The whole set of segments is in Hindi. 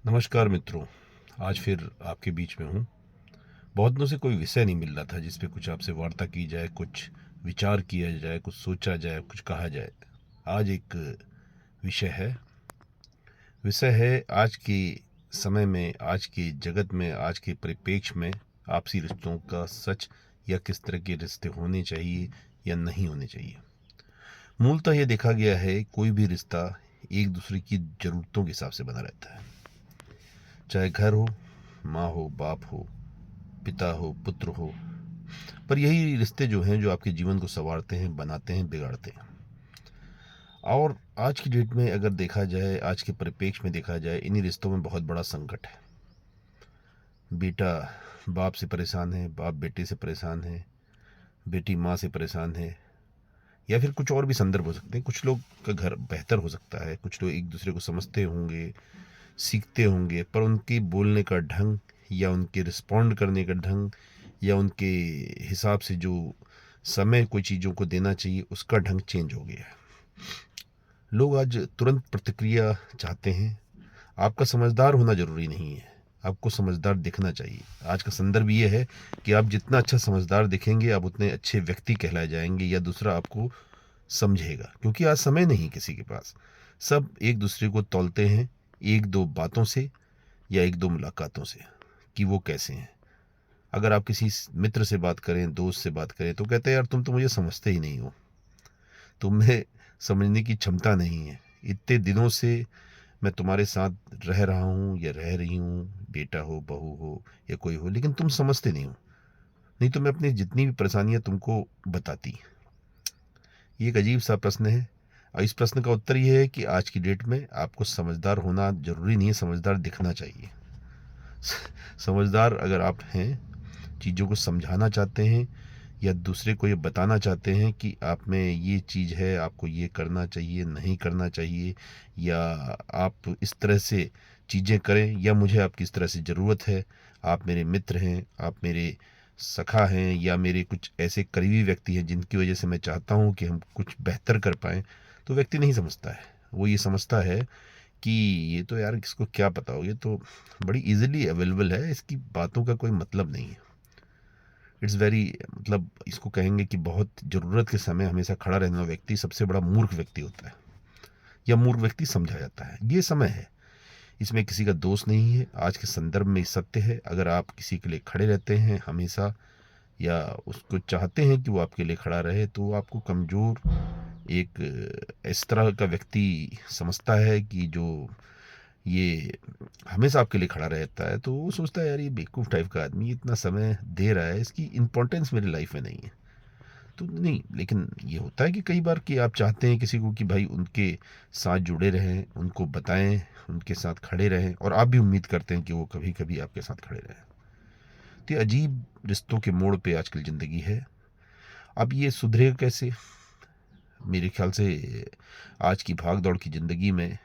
नमस्कार मित्रों। आज फिर आपके बीच में हूँ। बहुत दिनों से कोई विषय नहीं मिल रहा था जिस पे कुछ आपसे वार्ता की जाए, कुछ विचार किया जाए, कुछ सोचा जाए, कुछ कहा जाए। आज एक विषय है। विषय है आज के समय में, आज के जगत में, आज के परिप्रेक्ष्य में आपसी रिश्तों का सच, या किस तरह के रिश्ते होने चाहिए या नहीं होने चाहिए। मूलतः यह देखा गया है कोई भी रिश्ता एक दूसरे की ज़रूरतों के हिसाब से बना रहता है। चाहे घर हो, माँ हो, बाप हो, पिता हो, पुत्र हो। पर यही रिश्ते जो हैं जो आपके जीवन को संवारते हैं, बनाते हैं, बिगाड़ते हैं। और आज की डेट में अगर देखा जाए, आज के परिप्रेक्ष्य में देखा जाए, इन्हीं रिश्तों में बहुत बड़ा संकट है। बेटा बाप से परेशान है, बाप बेटे से परेशान है, बेटी माँ से परेशान है, या फिर कुछ और भी संदर्भ हो सकते हैं। कुछ लोग का घर बेहतर हो सकता है, कुछ लोग एक दूसरे को समझते होंगे, सीखते होंगे, पर उनके बोलने का ढंग, या उनके रिस्पॉन्ड करने का ढंग, या उनके हिसाब से जो समय कोई चीज़ों को देना चाहिए उसका ढंग चेंज हो गया है। लोग आज तुरंत प्रतिक्रिया चाहते हैं। आपका समझदार होना ज़रूरी नहीं है, आपको समझदार दिखना चाहिए। आज का संदर्भ ये है कि आप जितना अच्छा समझदार दिखेंगे, आप उतने अच्छे व्यक्ति कहलाए जाएंगे, या दूसरा आपको समझेगा। क्योंकि आज समय नहीं किसी के पास। सब एक दूसरे को तौलते हैं एक दो बातों से, या एक दो मुलाकातों से, कि वो कैसे हैं। अगर आप किसी मित्र से बात करें, दोस्त से बात करें, तो कहते हैं यार तुम तो मुझे समझते ही नहीं हो, तुम्हें समझने की क्षमता नहीं है। इतने दिनों से मैं तुम्हारे साथ रह रहा हूँ या रह रही हूँ, बेटा हो, बहू हो, या कोई हो, लेकिन तुम समझते नहीं हो। नहीं तो मैं अपनी जितनी भी परेशानियां तुमको बताती। ये एक अजीब सा प्रश्न है। और इस प्रश्न का उत्तर ये है कि आज की डेट में आपको समझदार होना जरूरी नहीं है, समझदार दिखना चाहिए। समझदार अगर आप हैं, चीज़ों को समझाना चाहते हैं, या दूसरे को ये बताना चाहते हैं कि आप में ये चीज़ है, आपको ये करना चाहिए, नहीं करना चाहिए, या आप इस तरह से चीज़ें करें, या मुझे आपकी इस तरह से ज़रूरत है। आप मेरे मित्र हैं, आप मेरे सखा हैं, या मेरे कुछ ऐसे करीबी व्यक्ति हैं जिनकी वजह से मैं चाहता हूँ कि हम कुछ बेहतर कर पाएँ। तो व्यक्ति नहीं समझता है। वो ये समझता है कि ये तो यार किसको क्या पता हो, ये तो बड़ी इजीली अवेलेबल है, इसकी बातों का कोई मतलब नहीं है। इट्स वेरी, मतलब इसको कहेंगे कि बहुत ज़रूरत के समय हमेशा खड़ा रहने वाला व्यक्ति सबसे बड़ा मूर्ख व्यक्ति होता है, या मूर्ख व्यक्ति समझा जाता है। ये समय है, इसमें किसी का दोष नहीं है। आज के संदर्भ में सत्य है। अगर आप किसी के लिए खड़े रहते हैं हमेशा, या उसको चाहते हैं कि वो आपके लिए खड़ा रहे, तो वो आपको कमज़ोर एक इस तरह का व्यक्ति समझता है कि जो ये हमेशा आपके लिए खड़ा रहता है। तो वो सोचता है यार ये बेवकूफ़ टाइप का आदमी इतना समय दे रहा है, इसकी इम्पोर्टेंस मेरी लाइफ में नहीं है। तो नहीं, लेकिन ये होता है कि कई बार कि आप चाहते हैं किसी को कि भाई उनके साथ जुड़े रहें, उनको बताएं, उनके साथ खड़े रहें, और आप भी उम्मीद करते हैं कि वो कभी कभी आपके साथ खड़े रहें। तो ये अजीब रिश्तों के मोड़ पे आजकल ज़िंदगी है। अब ये सुधरेगा कैसे? मेरे ख्याल से आज की भाग दौड़ की ज़िंदगी में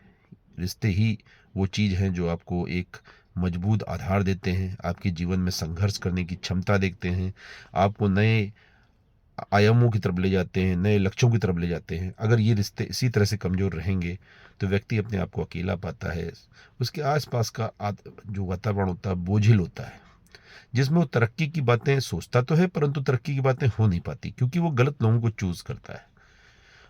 रिश्ते ही वो चीज़ हैं जो आपको एक मजबूत आधार देते हैं, आपके जीवन में संघर्ष करने की क्षमता देखते हैं, आपको नए आयामों की तरफ ले जाते हैं, नए लक्ष्यों की तरफ ले जाते हैं। अगर ये रिश्ते इसी तरह से कमज़ोर रहेंगे तो व्यक्ति अपने आप को अकेला पाता है। उसके आसपास का जो वातावरण होता है बोझिल होता है, जिसमें वो तरक्की की बातें सोचता तो है, परंतु तरक्की की बातें हो नहीं पाती, क्योंकि वो गलत लोगों को चूज़ करता है।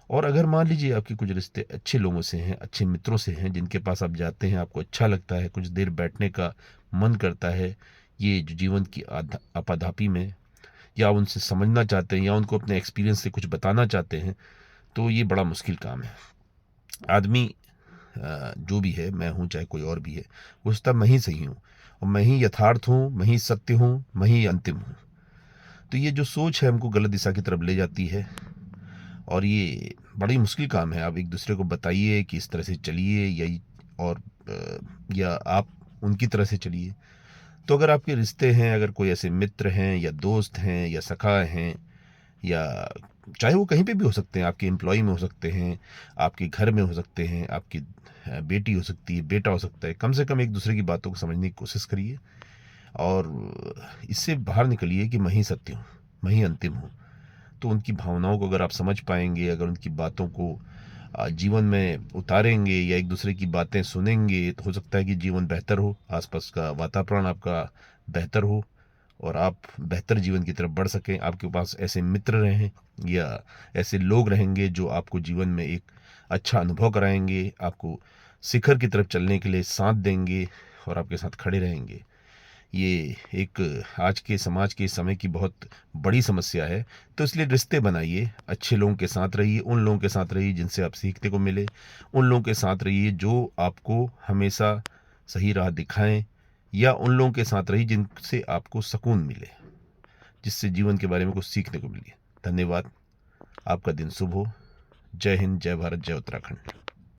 और अगर मान लीजिए आपके कुछ रिश्ते अच्छे लोगों से हैं, अच्छे मित्रों से हैं, जिनके पास आप जाते हैं, आपको अच्छा लगता है, कुछ देर बैठने का मन करता है, ये जो जीवन की आपाधापी में, या उनसे समझना चाहते हैं, या उनको अपने एक्सपीरियंस से कुछ बताना चाहते हैं, तो ये बड़ा मुश्किल काम है। आदमी जो भी है, मैं हूँ चाहे कोई और भी है, वो सोचता मैं ही सही हूँ, और मैं ही यथार्थ हूँ, मैं ही सत्य हूँ, मैं ही अंतिम हूँ। तो ये जो सोच है हमको गलत दिशा की तरफ ले जाती है, और ये बड़ी मुश्किल काम है। आप एक दूसरे को बताइए कि इस तरह से चलिए, और या आप उनकी तरह से चलिए। तो अगर आपके रिश्ते हैं, अगर कोई ऐसे मित्र हैं, या दोस्त हैं, या सखा हैं, या चाहे वो कहीं पे भी हो सकते हैं, आपके एम्प्लॉय में हो सकते हैं, आपके घर में हो सकते हैं, आपकी बेटी हो सकती है, बेटा हो सकता है, कम से कम एक दूसरे की बातों को समझने की कोशिश करिए, और इससे बाहर निकलिए कि मैं ही सत्य हूँ, मैं ही अंतिम हूँ। तो उनकी भावनाओं को अगर आप समझ पाएंगे, अगर उनकी बातों को जीवन में उतारेंगे या एक दूसरे की बातें सुनेंगे, तो हो सकता है कि जीवन बेहतर हो, आसपास का वातावरण आपका बेहतर हो और आप बेहतर जीवन की तरफ बढ़ सकें। आपके पास ऐसे मित्र रहें या ऐसे लोग रहेंगे जो आपको जीवन में एक अच्छा अनुभव कराएंगे, आपको शिखर की तरफ चलने के लिए साथ देंगे और आपके साथ खड़े रहेंगे। ये एक आज के समाज के समय की बहुत बड़ी समस्या है। तो इसलिए रिश्ते बनाइए, अच्छे लोगों के साथ रहिए, उन लोगों के साथ रहिए जिनसे आप सीखने को मिले, उन लोगों के साथ रहिए जो आपको हमेशा सही राह दिखाएं, या उन लोगों के साथ रहिए जिनसे आपको सुकून मिले, जिससे जीवन के बारे में कुछ सीखने को मिले। धन्यवाद। आपका दिन शुभ हो। जय हिंद, जय भारत, जय उत्तराखंड।